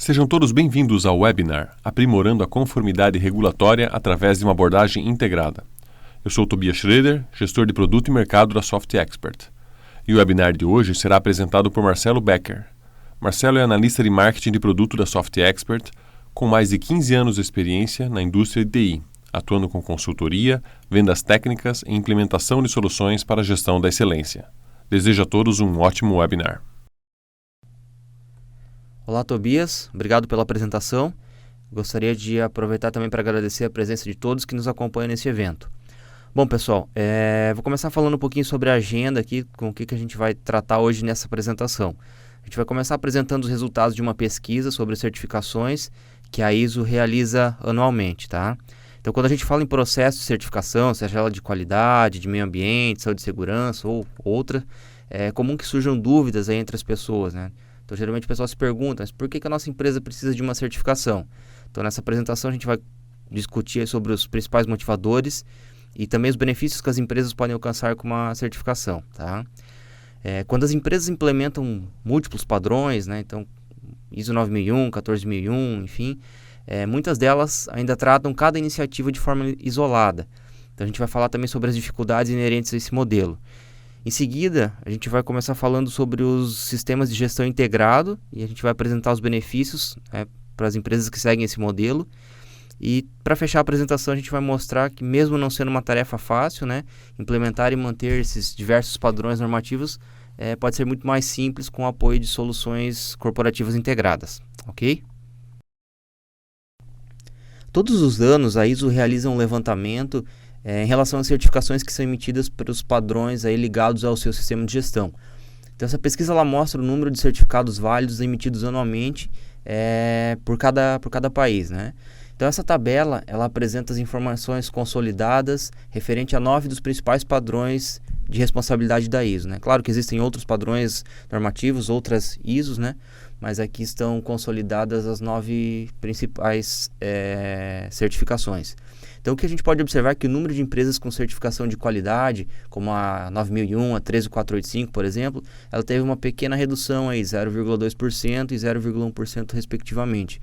Sejam todos bem-vindos ao webinar Aprimorando a Conformidade Regulatória através de uma abordagem integrada. Eu sou Tobias Schroeder, gestor de produto e mercado da Soft Expert. E o webinar de hoje será apresentado por Marcelo Becker. Marcelo é analista de marketing de produto da Soft Expert, com mais de 15 anos de experiência na indústria de TI, atuando com consultoria, vendas técnicas e implementação de soluções para a gestão da excelência. Desejo a todos um ótimo webinar. Olá, Tobias. Obrigado pela apresentação. Gostaria de aproveitar também para agradecer a presença de todos que nos acompanham nesse evento. Bom, pessoal, vou começar falando um pouquinho sobre a agenda aqui, com o que a gente vai tratar hoje nessa apresentação. A gente vai começar apresentando os resultados de uma pesquisa sobre certificações que a ISO realiza anualmente, tá? Então, quando a gente fala em processo de certificação, seja ela de qualidade, de meio ambiente, saúde e segurança ou outra, é comum que surjam dúvidas aí entre as pessoas, né? Então, geralmente o pessoal se pergunta, mas por que a nossa empresa precisa de uma certificação? Então, nessa apresentação a gente vai discutir sobre os principais motivadores e também os benefícios que as empresas podem alcançar com uma certificação, tá? Quando as empresas implementam múltiplos padrões, né? Então, ISO 9001, 14001, enfim, muitas delas ainda tratam cada iniciativa de forma isolada. Então, a gente vai falar também sobre as dificuldades inerentes a esse modelo. Em seguida, a gente vai começar falando sobre os sistemas de gestão integrado e a gente vai apresentar os benefícios para as empresas que seguem esse modelo. E para fechar a apresentação, a gente vai mostrar que mesmo não sendo uma tarefa fácil, né, implementar e manter esses diversos padrões normativos pode ser muito mais simples com o apoio de soluções corporativas integradas, ok? Todos os anos, a ISO realiza um levantamento em relação às certificações que são emitidas pelos padrões aí ligados ao seu sistema de gestão. Então, essa pesquisa ela mostra o número de certificados válidos emitidos anualmente por cada país, né? Então, essa tabela ela apresenta as informações consolidadas referente a 9 dos principais padrões de responsabilidade da ISO, né? Claro que existem outros padrões normativos, outras ISOs, né? Mas aqui estão consolidadas as 9 principais certificações. Então, o que a gente pode observar é que o número de empresas com certificação de qualidade, como a 9001, a 13485, por exemplo, ela teve uma pequena redução, aí, 0,2% e 0,1% respectivamente.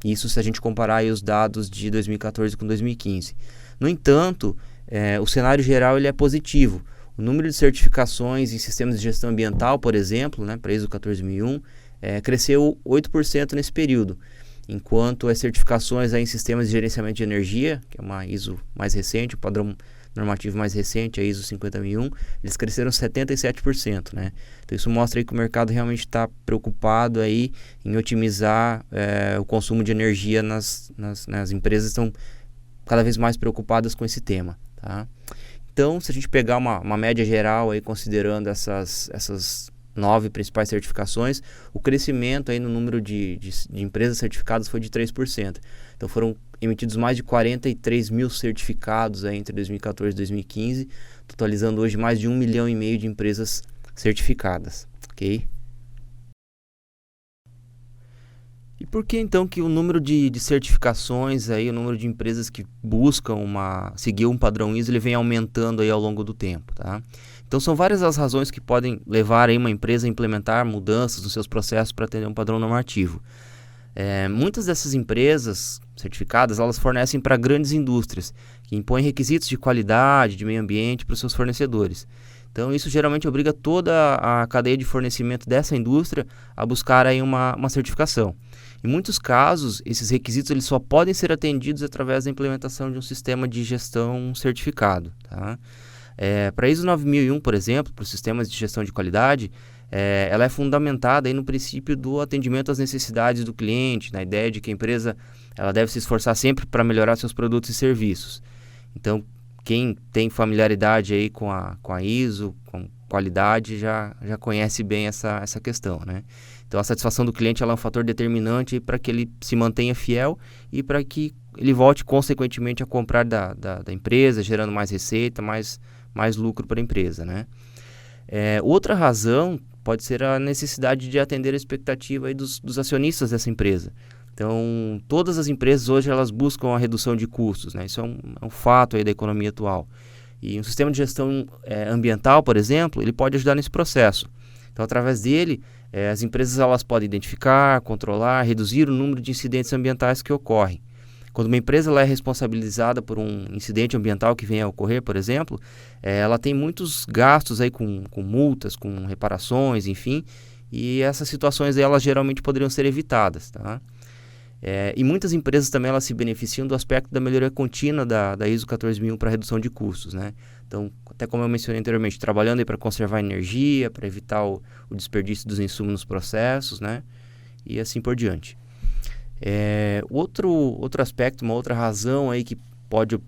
Isso se a gente comparar aí os dados de 2014 com 2015. No entanto, o cenário geral ele é positivo. O número de certificações em sistemas de gestão ambiental, por exemplo, né, para ISO 14001, cresceu 8% nesse período, enquanto as certificações aí em sistemas de gerenciamento de energia, que é uma ISO mais recente, o padrão normativo mais recente, a ISO 50001, eles cresceram 77%, né? Então isso mostra aí que o mercado realmente está preocupado aí em otimizar o consumo de energia nas empresas estão cada vez mais preocupadas com esse tema, tá? Então, se a gente pegar uma média geral aí considerando essas 9 principais certificações, o crescimento aí no número de empresas certificadas foi de 3%. Então foram emitidos mais de 43 mil certificados aí entre 2014 e 2015, totalizando hoje mais de 1,5 milhão de empresas certificadas, ok? E por que então que o número de certificações, aí, o número de empresas que buscam seguir um padrão ISO, ele vem aumentando aí ao longo do tempo, tá? Então são várias as razões que podem levar aí uma empresa a implementar mudanças nos seus processos para atender um padrão normativo. Muitas dessas empresas certificadas, elas fornecem para grandes indústrias, que impõem requisitos de qualidade, de meio ambiente para os seus fornecedores. Então isso geralmente obriga toda a cadeia de fornecimento dessa indústria a buscar aí uma certificação. Em muitos casos, esses requisitos eles só podem ser atendidos através da implementação de um sistema de gestão certificado, tá? Para a ISO 9001, por exemplo, para os sistemas de gestão de qualidade, ela é fundamentada aí no princípio do atendimento às necessidades do cliente, na ideia de que a empresa ela deve se esforçar sempre para melhorar seus produtos e serviços. Então, quem tem familiaridade aí com a ISO, com qualidade, já conhece bem essa questão, né? Então, a satisfação do cliente ela é um fator determinante para que ele se mantenha fiel e para que ele volte, consequentemente, a comprar da empresa, gerando mais receita, mais lucro para a empresa, né? Outra razão pode ser a necessidade de atender a expectativa aí dos acionistas dessa empresa. Então, todas as empresas hoje elas buscam a redução de custos, né? Isso é um fato aí da economia atual. E um sistema de gestão ambiental, por exemplo, ele pode ajudar nesse processo. Então, através dele, as empresas elas podem identificar, controlar, reduzir o número de incidentes ambientais que ocorrem. Quando uma empresa ela é responsabilizada por um incidente ambiental que venha a ocorrer, por exemplo, ela tem muitos gastos aí com multas, com reparações, enfim, e essas situações aí, elas geralmente poderiam ser evitadas, tá? E muitas empresas também elas se beneficiam do aspecto da melhoria contínua da ISO 14001 para redução de custos, né? Então, até como eu mencionei anteriormente, trabalhando para conservar energia, para evitar o desperdício dos insumos nos processos, né? E assim por diante. Outro aspecto, uma outra razão aí que pode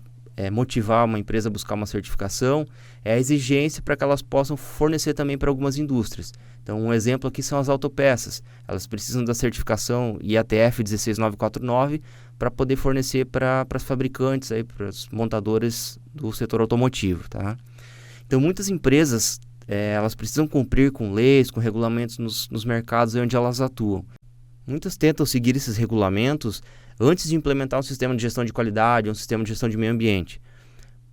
motivar uma empresa a buscar uma certificação é a exigência para que elas possam fornecer também para algumas indústrias. Então, um exemplo aqui são as autopeças. Elas precisam da certificação IATF 16949 para poder fornecer para as fabricantes, para as montadoras do setor automotivo. Tá? Então, muitas empresas elas precisam cumprir com leis, com regulamentos nos mercados onde elas atuam. Muitas tentam seguir esses regulamentos antes de implementar um sistema de gestão de qualidade, um sistema de gestão de meio ambiente.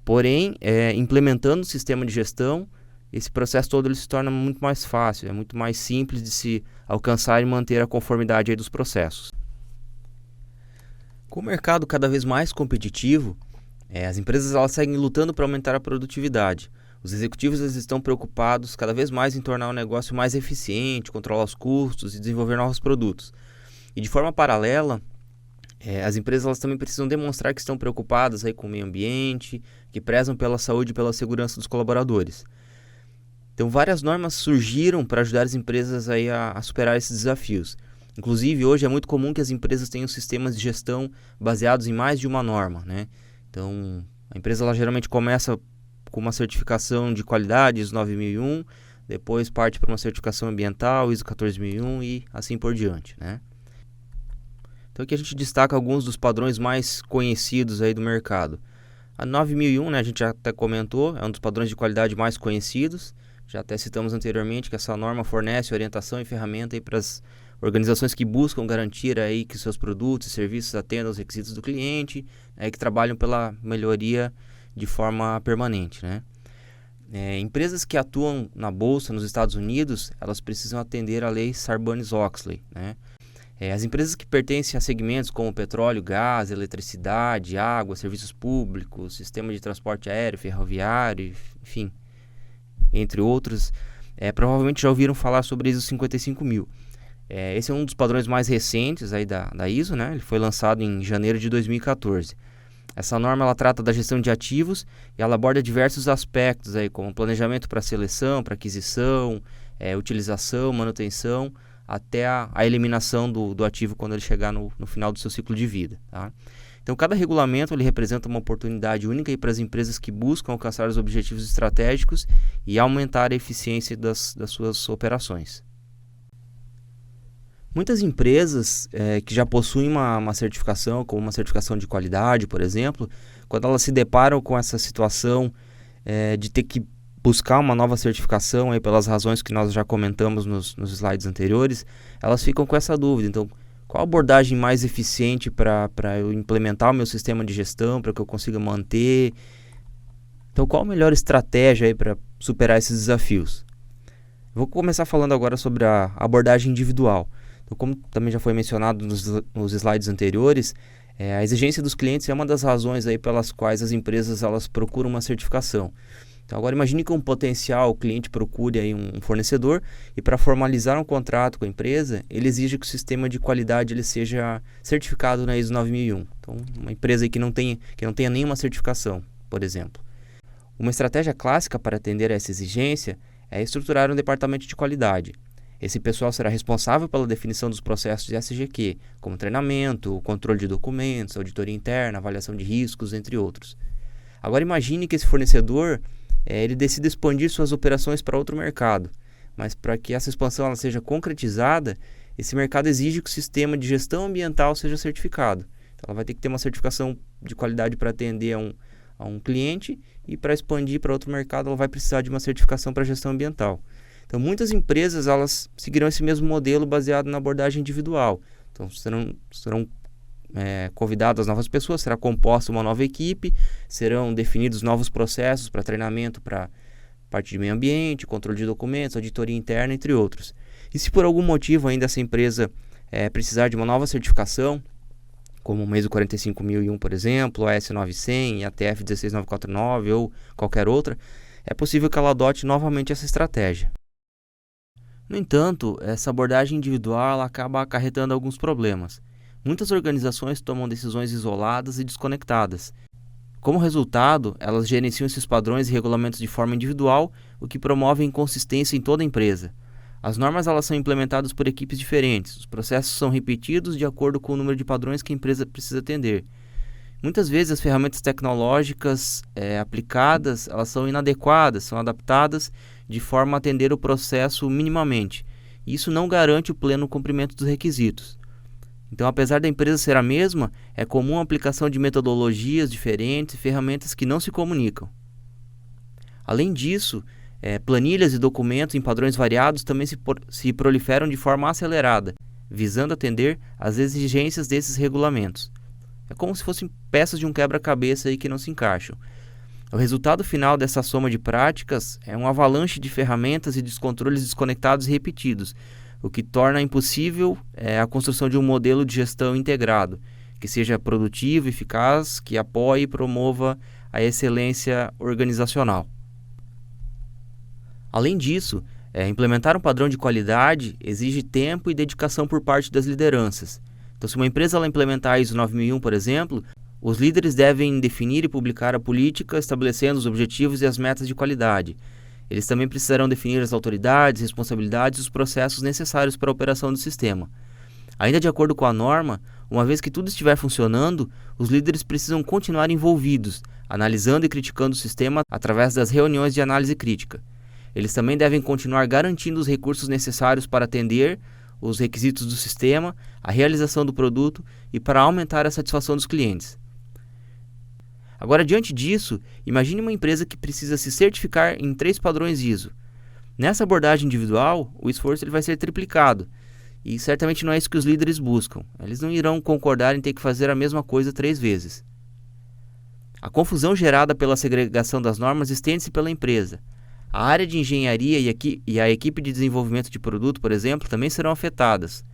Porém, implementando o sistema de gestão, esse processo todo ele se torna muito mais fácil, é muito mais simples de se alcançar e manter a conformidade aí dos processos. Com o mercado cada vez mais competitivo, as empresas elas seguem lutando para aumentar a produtividade. Os executivos eles estão preocupados cada vez mais em tornar o negócio mais eficiente, controlar os custos e desenvolver novos produtos. E de forma paralela, as empresas elas também precisam demonstrar que estão preocupadas aí com o meio ambiente, que prezam pela saúde e pela segurança dos colaboradores. Então, várias normas surgiram para ajudar as empresas aí a superar esses desafios. Inclusive, hoje é muito comum que as empresas tenham sistemas de gestão baseados em mais de uma norma, né? Então, a empresa ela geralmente começa com uma certificação de qualidade ISO 9001, depois parte para uma certificação ambiental ISO 14001 e assim por diante, né? Então aqui a gente destaca alguns dos padrões mais conhecidos aí do mercado. A 9001, né, a gente já até comentou, é um dos padrões de qualidade mais conhecidos. Já até citamos anteriormente que essa norma fornece orientação e ferramenta para as organizações que buscam garantir aí que seus produtos e serviços atendam aos requisitos do cliente, que trabalham pela melhoria de forma permanente, né? Empresas que atuam na bolsa nos Estados Unidos, elas precisam atender à lei Sarbanes-Oxley, né? As empresas que pertencem a segmentos como petróleo, gás, eletricidade, água, serviços públicos, sistema de transporte aéreo, ferroviário, enfim, entre outros, provavelmente já ouviram falar sobre a ISO 55000. Esse é um dos padrões mais recentes aí da ISO, né? Ele foi lançado em janeiro de 2014. Essa norma ela trata da gestão de ativos e ela aborda diversos aspectos, aí, como planejamento para seleção, para aquisição, utilização, manutenção, até a eliminação do ativo quando ele chegar no final do seu ciclo de vida. Tá? Então, cada regulamento ele representa uma oportunidade única para as empresas que buscam alcançar os objetivos estratégicos e aumentar a eficiência das suas operações. Muitas empresas que já possuem uma certificação, como uma certificação de qualidade, por exemplo, quando elas se deparam com essa situação de ter que buscar uma nova certificação, aí, pelas razões que nós já comentamos nos slides anteriores, elas ficam com essa dúvida. Então, qual a abordagem mais eficiente para eu implementar o meu sistema de gestão, para que eu consiga manter? Então, qual a melhor estratégia para superar esses desafios? Vou começar falando agora sobre a abordagem individual. Então, como também já foi mencionado nos slides anteriores, a exigência dos clientes é uma das razões aí pelas quais as empresas elas procuram uma certificação. Então, agora imagine que um potencial cliente procure aí um fornecedor e para formalizar um contrato com a empresa, ele exige que o sistema de qualidade ele seja certificado na ISO 9001. Então, uma empresa aí que não tenha nenhuma certificação, por exemplo. Uma estratégia clássica para atender a essa exigência é estruturar um departamento de qualidade. Esse pessoal será responsável pela definição dos processos de SGQ, como treinamento, controle de documentos, auditoria interna, avaliação de riscos, entre outros. Agora imagine que esse fornecedor ele decida expandir suas operações para outro mercado, mas para que essa expansão ela seja concretizada, esse mercado exige que o sistema de gestão ambiental seja certificado. Então, ela vai ter que ter uma certificação de qualidade para atender a um cliente e para expandir para outro mercado ela vai precisar de uma certificação para gestão ambiental. Então, muitas empresas elas seguirão esse mesmo modelo baseado na abordagem individual. Então, serão convidadas novas pessoas, será composta uma nova equipe, serão definidos novos processos para treinamento para parte de meio ambiente, controle de documentos, auditoria interna, entre outros. E se por algum motivo ainda essa empresa precisar de uma nova certificação, como o ISO 45001, por exemplo, a S9100, a TF 16949 ou qualquer outra, é possível que ela adote novamente essa estratégia. No entanto, essa abordagem individual ela acaba acarretando alguns problemas. Muitas organizações tomam decisões isoladas e desconectadas. Como resultado, elas gerenciam esses padrões e regulamentos de forma individual, o que promove inconsistência em toda a empresa. As normas elas são implementadas por equipes diferentes, os processos são repetidos de acordo com o número de padrões que a empresa precisa atender. Muitas vezes as ferramentas tecnológicas aplicadas elas são inadequadas, são adaptadas de forma a atender o processo minimamente. Isso não garante o pleno cumprimento dos requisitos. Então, apesar da empresa ser a mesma, é comum a aplicação de metodologias diferentes e ferramentas que não se comunicam. Além disso, planilhas e documentos em padrões variados também se proliferam de forma acelerada, visando atender às exigências desses regulamentos. É como se fossem peças de um quebra-cabeça aí que não se encaixam. O resultado final dessa soma de práticas é um avalanche de ferramentas e descontroles desconectados e repetidos, o que torna impossível a construção de um modelo de gestão integrado, que seja produtivo, eficaz, que apoie e promova a excelência organizacional. Além disso, implementar um padrão de qualidade exige tempo e dedicação por parte das lideranças. Então, se uma empresa ela implementar a ISO 9001, por exemplo, os líderes devem definir e publicar a política, estabelecendo os objetivos e as metas de qualidade. Eles também precisarão definir as autoridades, responsabilidades e os processos necessários para a operação do sistema. Ainda de acordo com a norma, uma vez que tudo estiver funcionando, os líderes precisam continuar envolvidos, analisando e criticando o sistema através das reuniões de análise crítica. Eles também devem continuar garantindo os recursos necessários para atender os requisitos do sistema, a realização do produto e para aumentar a satisfação dos clientes. Agora, diante disso, imagine uma empresa que precisa se certificar em 3 padrões ISO. Nessa abordagem individual, o esforço ele vai ser triplicado, e certamente não é isso que os líderes buscam. Eles não irão concordar em ter que fazer a mesma coisa 3 vezes. A confusão gerada pela segregação das normas estende-se pela empresa. A área de engenharia e a equipe de desenvolvimento de produto, por exemplo, também serão afetadas.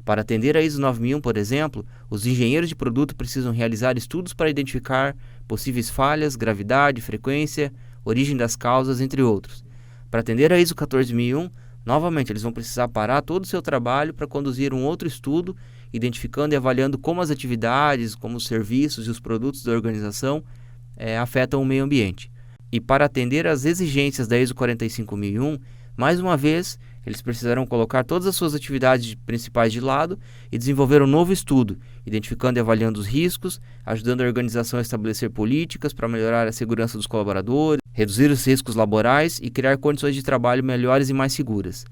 Para atender a ISO 9001, por exemplo, os engenheiros de produto precisam realizar estudos para identificar possíveis falhas, gravidade, frequência, origem das causas, entre outros. Para atender a ISO 14001, novamente eles vão precisar parar todo o seu trabalho para conduzir um outro estudo, identificando e avaliando como as atividades, como os serviços e os produtos da organização afetam o meio ambiente. E para atender às exigências da ISO 45001, mais uma vez, eles precisarão colocar todas as suas atividades principais de lado e desenvolver um novo estudo, identificando e avaliando os riscos, ajudando a organização a estabelecer políticas para melhorar a segurança dos colaboradores, reduzir os riscos laborais e criar condições de trabalho melhores e mais seguras.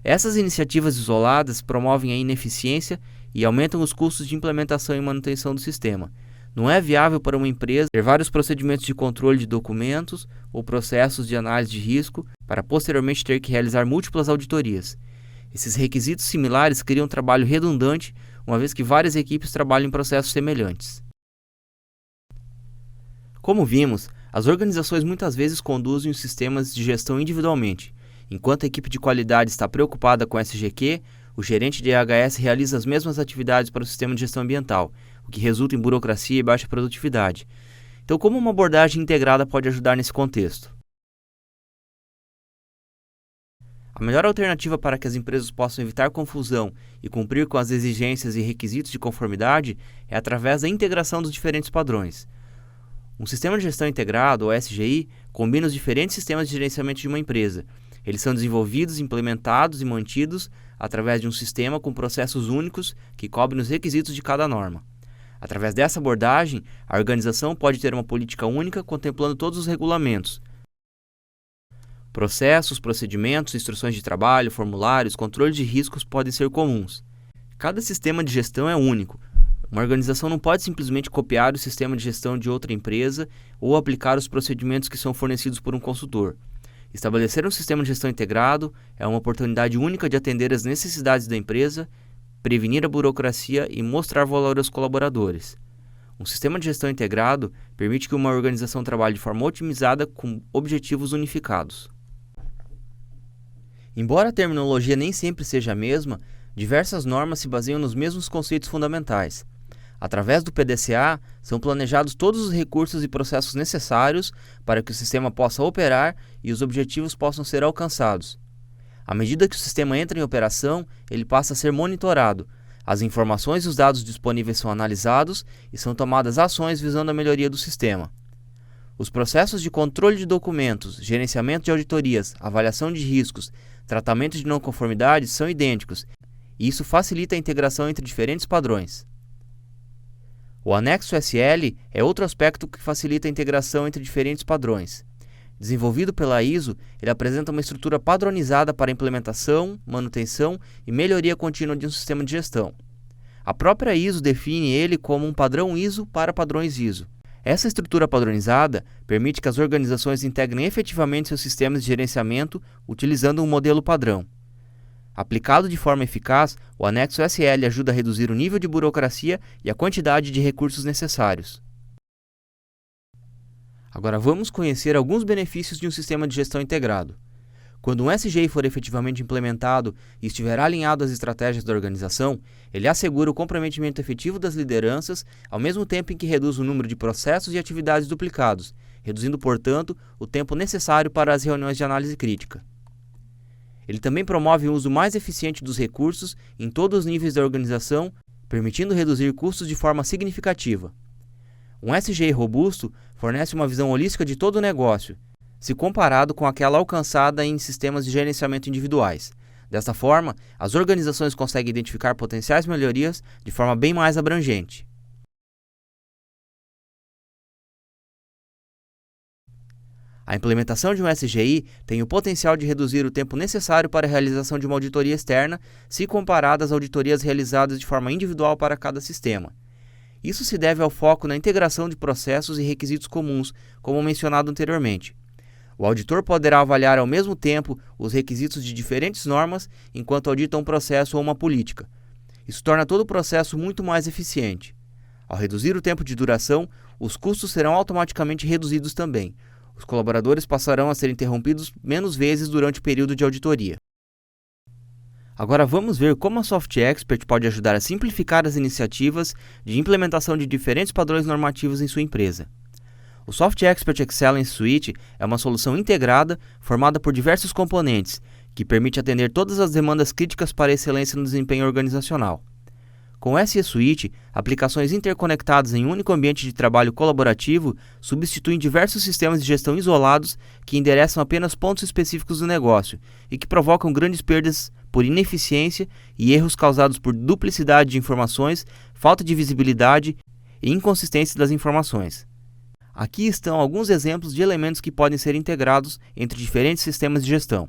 Essas iniciativas isoladas promovem a ineficiência e aumentam os custos de implementação e manutenção do sistema. Não é viável para uma empresa ter vários procedimentos de controle de documentos ou processos de análise de risco para posteriormente ter que realizar múltiplas auditorias. Esses requisitos similares criam um trabalho redundante, uma vez que várias equipes trabalham em processos semelhantes. Como vimos, as organizações muitas vezes conduzem os sistemas de gestão individualmente. Enquanto a equipe de qualidade está preocupada com SGQ, o gerente de EHS realiza as mesmas atividades para o sistema de gestão ambiental, o que resulta em burocracia e baixa produtividade. Então, como uma abordagem integrada pode ajudar nesse contexto? A melhor alternativa para que as empresas possam evitar confusão e cumprir com as exigências e requisitos de conformidade é através da integração dos diferentes padrões. Um sistema de gestão integrado, ou SGI, combina os diferentes sistemas de gerenciamento de uma empresa. Eles são desenvolvidos, implementados e mantidos através de um sistema com processos únicos que cobrem os requisitos de cada norma. Através dessa abordagem, a organização pode ter uma política única contemplando todos os regulamentos. Processos, procedimentos, instruções de trabalho, formulários, controle de riscos podem ser comuns. Cada sistema de gestão é único. Uma organização não pode simplesmente copiar o sistema de gestão de outra empresa ou aplicar os procedimentos que são fornecidos por um consultor. Estabelecer um sistema de gestão integrado é uma oportunidade única de atender às necessidades da empresa, prevenir a burocracia e mostrar valor aos colaboradores. Um sistema de gestão integrado permite que uma organização trabalhe de forma otimizada com objetivos unificados. Embora a terminologia nem sempre seja a mesma, diversas normas se baseiam nos mesmos conceitos fundamentais. Através do PDCA, são planejados todos os recursos e processos necessários para que o sistema possa operar e os objetivos possam ser alcançados. À medida que o sistema entra em operação, ele passa a ser monitorado. As informações e os dados disponíveis são analisados e são tomadas ações visando a melhoria do sistema. Os processos de controle de documentos, gerenciamento de auditorias, avaliação de riscos, tratamento de não conformidades são idênticos, e isso facilita a integração entre diferentes padrões. O anexo SL é outro aspecto que facilita a integração entre diferentes padrões. Desenvolvido pela ISO, ele apresenta uma estrutura padronizada para a implementação, manutenção e melhoria contínua de um sistema de gestão. A própria ISO define ele como um padrão ISO para padrões ISO. Essa estrutura padronizada permite que as organizações integrem efetivamente seus sistemas de gerenciamento utilizando um modelo padrão. Aplicado de forma eficaz, o anexo SL ajuda a reduzir o nível de burocracia e a quantidade de recursos necessários. Agora vamos conhecer alguns benefícios de um sistema de gestão integrado. Quando um SGI for efetivamente implementado e estiver alinhado às estratégias da organização, ele assegura o comprometimento efetivo das lideranças, ao mesmo tempo em que reduz o número de processos e atividades duplicados, reduzindo, portanto, o tempo necessário para as reuniões de análise crítica. Ele também promove o uso mais eficiente dos recursos em todos os níveis da organização, permitindo reduzir custos de forma significativa. Um SGI robusto fornece uma visão holística de todo o negócio, se comparado com aquela alcançada em sistemas de gerenciamento individuais. Desta forma, as organizações conseguem identificar potenciais melhorias de forma bem mais abrangente. A implementação de um SGI tem o potencial de reduzir o tempo necessário para a realização de uma auditoria externa, se comparado às auditorias realizadas de forma individual para cada sistema. Isso se deve ao foco na integração de processos e requisitos comuns, como mencionado anteriormente. O auditor poderá avaliar ao mesmo tempo os requisitos de diferentes normas enquanto audita um processo ou uma política. Isso torna todo o processo muito mais eficiente. Ao reduzir o tempo de duração, os custos serão automaticamente reduzidos também. Os colaboradores passarão a ser interrompidos menos vezes durante o período de auditoria. Agora vamos ver como a SoftExpert pode ajudar a simplificar as iniciativas de implementação de diferentes padrões normativos em sua empresa. O SoftExpert Excellence Suite é uma solução integrada formada por diversos componentes, que permite atender todas as demandas críticas para a excelência no desempenho organizacional. Com o SE Suite, aplicações interconectadas em um único ambiente de trabalho colaborativo substituem diversos sistemas de gestão isolados que endereçam apenas pontos específicos do negócio e que provocam grandes perdas por ineficiência e erros causados por duplicidade de informações, falta de visibilidade e inconsistência das informações. Aqui estão alguns exemplos de elementos que podem ser integrados entre diferentes sistemas de gestão.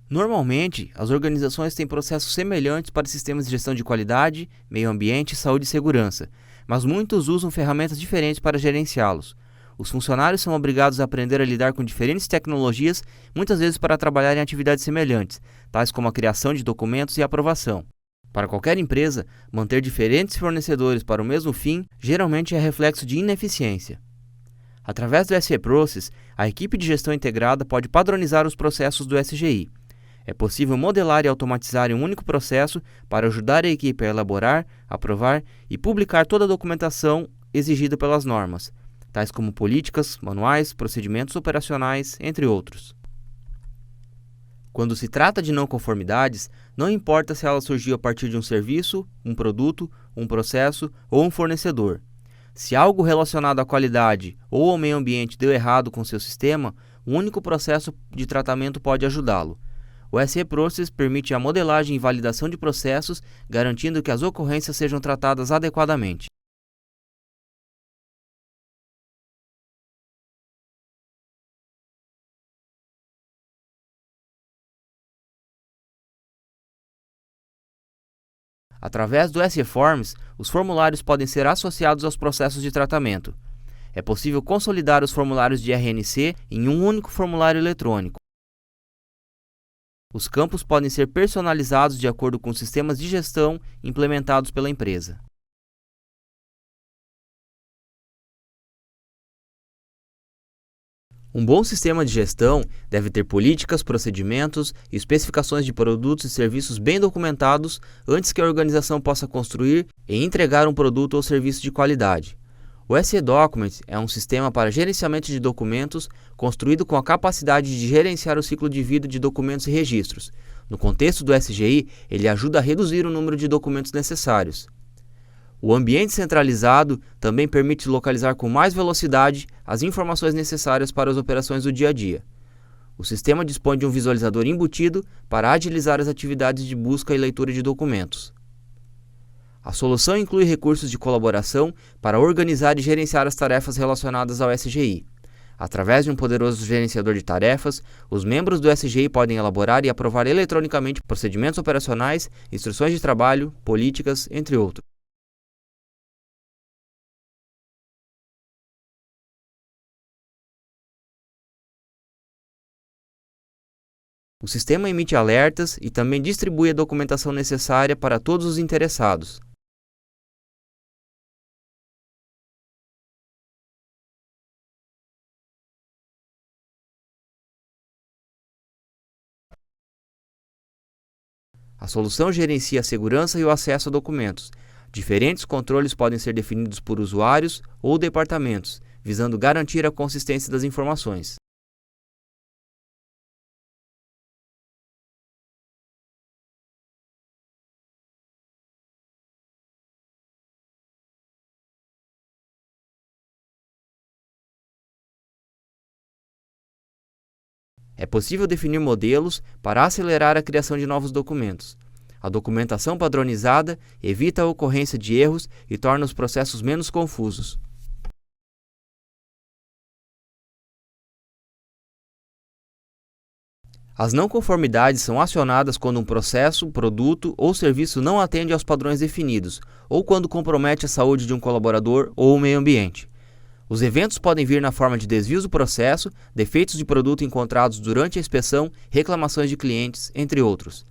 Normalmente, as organizações têm processos semelhantes para sistemas de gestão de qualidade, meio ambiente, saúde e segurança, mas muitos usam ferramentas diferentes para gerenciá-los. Os funcionários são obrigados a aprender a lidar com diferentes tecnologias, muitas vezes para trabalhar em atividades semelhantes, tais como a criação de documentos e aprovação. Para qualquer empresa, manter diferentes fornecedores para o mesmo fim geralmente é reflexo de ineficiência. Através do SE Process, a equipe de gestão integrada pode padronizar os processos do SGI. É possível modelar e automatizar em um único processo para ajudar a equipe a elaborar, aprovar e publicar toda a documentação exigida pelas normas, tais como políticas, manuais, procedimentos operacionais, entre outros. Quando se trata de não conformidades, não importa se ela surgiu a partir de um serviço, um produto, um processo ou um fornecedor. Se algo relacionado à qualidade ou ao meio ambiente deu errado com seu sistema, um único processo de tratamento pode ajudá-lo. O SE Process permite a modelagem e validação de processos, garantindo que as ocorrências sejam tratadas adequadamente. Através do SE Forms, os formulários podem ser associados aos processos de tratamento. É possível consolidar os formulários de RNC em um único formulário eletrônico. Os campos podem ser personalizados de acordo com sistemas de gestão implementados pela empresa. Um bom sistema de gestão deve ter políticas, procedimentos e especificações de produtos e serviços bem documentados antes que a organização possa construir e entregar um produto ou serviço de qualidade. O SE Document é um sistema para gerenciamento de documentos construído com a capacidade de gerenciar o ciclo de vida de documentos e registros. No contexto do SGI, ele ajuda a reduzir o número de documentos necessários. O ambiente centralizado também permite localizar com mais velocidade as informações necessárias para as operações do dia a dia. O sistema dispõe de um visualizador embutido para agilizar as atividades de busca e leitura de documentos. A solução inclui recursos de colaboração para organizar e gerenciar as tarefas relacionadas ao SGI. Através de um poderoso gerenciador de tarefas, os membros do SGI podem elaborar e aprovar eletronicamente procedimentos operacionais, instruções de trabalho, políticas, entre outros. O sistema emite alertas e também distribui a documentação necessária para todos os interessados. A solução gerencia a segurança e o acesso a documentos. Diferentes controles podem ser definidos por usuários ou departamentos, visando garantir a consistência das informações. É possível definir modelos para acelerar a criação de novos documentos. A documentação padronizada evita a ocorrência de erros e torna os processos menos confusos. As não conformidades são acionadas quando um processo, produto ou serviço não atende aos padrões definidos, ou quando compromete a saúde de um colaborador ou o meio ambiente. Os eventos podem vir na forma de desvios do processo, defeitos de produto encontrados durante a inspeção, reclamações de clientes, entre outros.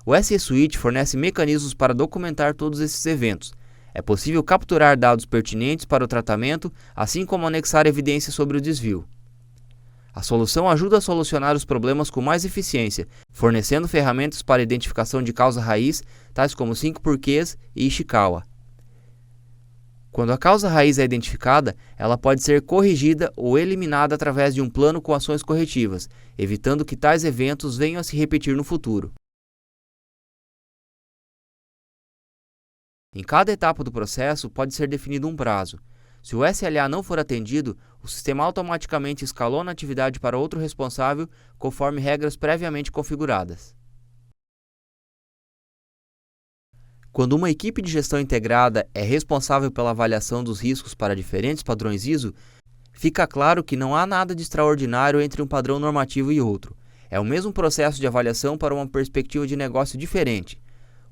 O SE Suite fornece mecanismos para documentar todos esses eventos. É possível capturar dados pertinentes para o tratamento, assim como anexar evidências sobre o desvio. A solução ajuda a solucionar os problemas com mais eficiência, fornecendo ferramentas para identificação de causa raiz, tais como 5 porquês e Ishikawa. Quando a causa raiz é identificada, ela pode ser corrigida ou eliminada através de um plano com ações corretivas, evitando que tais eventos venham a se repetir no futuro. Em cada etapa do processo, pode ser definido um prazo. Se o SLA não for atendido, o sistema automaticamente escalona a atividade para outro responsável, conforme regras previamente configuradas. Quando uma equipe de gestão integrada é responsável pela avaliação dos riscos para diferentes padrões ISO, fica claro que não há nada de extraordinário entre um padrão normativo e outro. É o mesmo processo de avaliação para uma perspectiva de negócio diferente.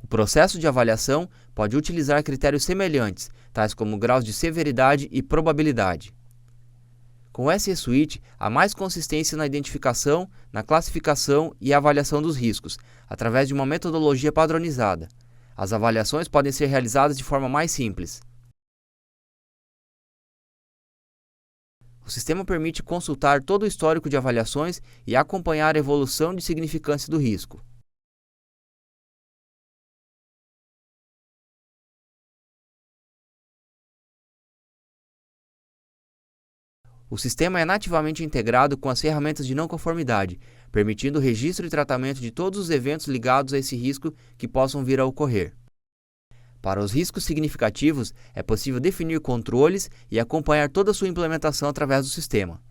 O processo de avaliação pode utilizar critérios semelhantes, tais como graus de severidade e probabilidade. Com o SE Suite, há mais consistência na identificação, na classificação e avaliação dos riscos, através de uma metodologia padronizada. As avaliações podem ser realizadas de forma mais simples. O sistema permite consultar todo o histórico de avaliações e acompanhar a evolução de significância do risco. O sistema é nativamente integrado com as ferramentas de não conformidade, permitindo o registro e tratamento de todos os eventos ligados a esse risco que possam vir a ocorrer. Para os riscos significativos, é possível definir controles e acompanhar toda a sua implementação através do sistema.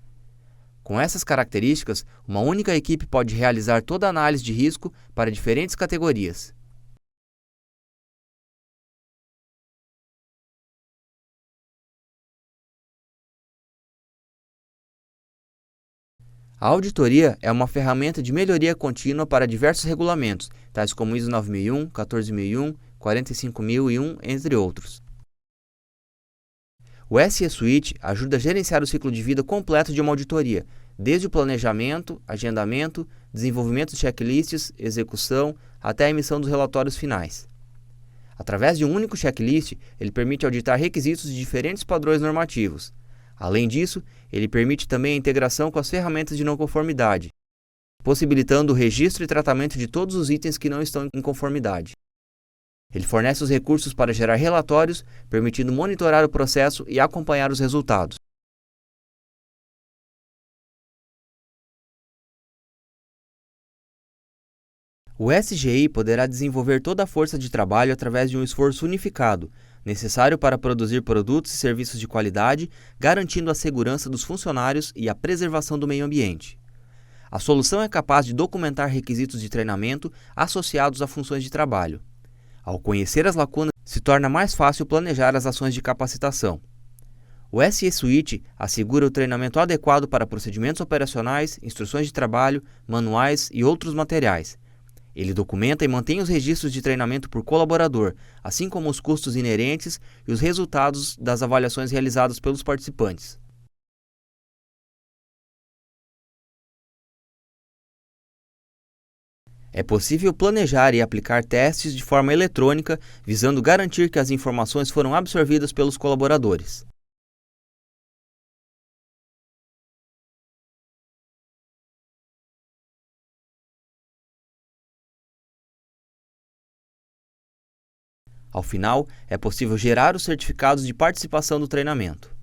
Com essas características, uma única equipe pode realizar toda a análise de risco para diferentes categorias. A auditoria é uma ferramenta de melhoria contínua para diversos regulamentos, tais como ISO 9001, 14001, 45001, entre outros. O SE Suite ajuda a gerenciar o ciclo de vida completo de uma auditoria, desde o planejamento, agendamento, desenvolvimento de checklists, execução, até a emissão dos relatórios finais. Através de um único checklist, ele permite auditar requisitos de diferentes padrões normativos. Além disso, ele permite também a integração com as ferramentas de não conformidade, possibilitando o registro e tratamento de todos os itens que não estão em conformidade. Ele fornece os recursos para gerar relatórios, permitindo monitorar o processo e acompanhar os resultados. O SGI poderá desenvolver toda a força de trabalho através de um esforço unificado, necessário para produzir produtos e serviços de qualidade, garantindo a segurança dos funcionários e a preservação do meio ambiente. A solução é capaz de documentar requisitos de treinamento associados a funções de trabalho. Ao conhecer as lacunas, se torna mais fácil planejar as ações de capacitação. O SE Suite assegura o treinamento adequado para procedimentos operacionais, instruções de trabalho, manuais e outros materiais. Ele documenta e mantém os registros de treinamento por colaborador, assim como os custos inerentes e os resultados das avaliações realizadas pelos participantes. É possível planejar e aplicar testes de forma eletrônica, visando garantir que as informações foram absorvidas pelos colaboradores. Ao final, é possível gerar os certificados de participação do treinamento.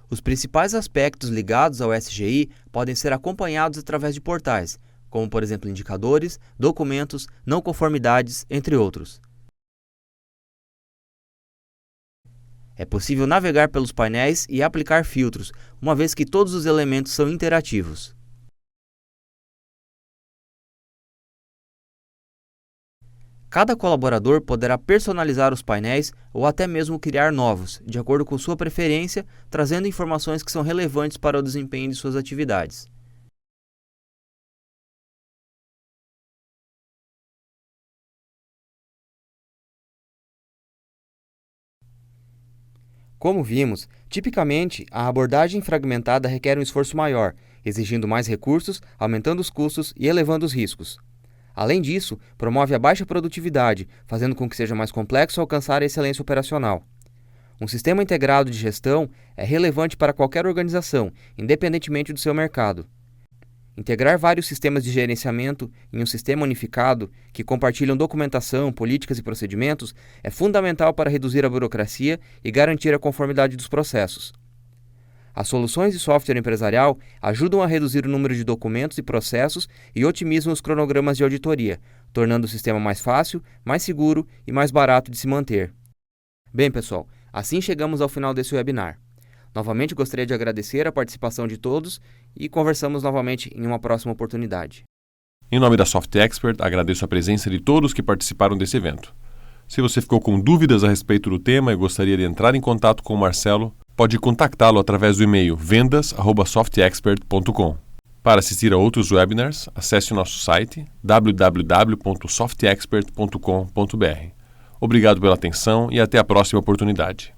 Os principais aspectos ligados ao SGI podem ser acompanhados através de portais, como por exemplo indicadores, documentos, não conformidades, entre outros. É possível navegar pelos painéis e aplicar filtros, uma vez que todos os elementos são interativos. Cada colaborador poderá personalizar os painéis ou até mesmo criar novos, de acordo com sua preferência, trazendo informações que são relevantes para o desempenho de suas atividades. Como vimos, tipicamente, a abordagem fragmentada requer um esforço maior, exigindo mais recursos, aumentando os custos e elevando os riscos. Além disso, promove a baixa produtividade, fazendo com que seja mais complexo alcançar a excelência operacional. Um sistema integrado de gestão é relevante para qualquer organização, independentemente do seu mercado. Integrar vários sistemas de gerenciamento em um sistema unificado, que compartilham documentação, políticas e procedimentos, é fundamental para reduzir a burocracia e garantir a conformidade dos processos. As soluções de software empresarial ajudam a reduzir o número de documentos e processos e otimizam os cronogramas de auditoria, tornando o sistema mais fácil, mais seguro e mais barato de se manter. Bem, pessoal, assim chegamos ao final desse webinar. Novamente gostaria de agradecer a participação de todos e conversamos novamente em uma próxima oportunidade. Em nome da Soft Expert, agradeço a presença de todos que participaram desse evento. Se você ficou com dúvidas a respeito do tema e gostaria de entrar em contato com o Marcelo, pode contactá-lo através do e-mail vendas@softexpert.com. Para assistir a outros webinars, acesse o nosso site www.softexpert.com.br. Obrigado pela atenção e até a próxima oportunidade.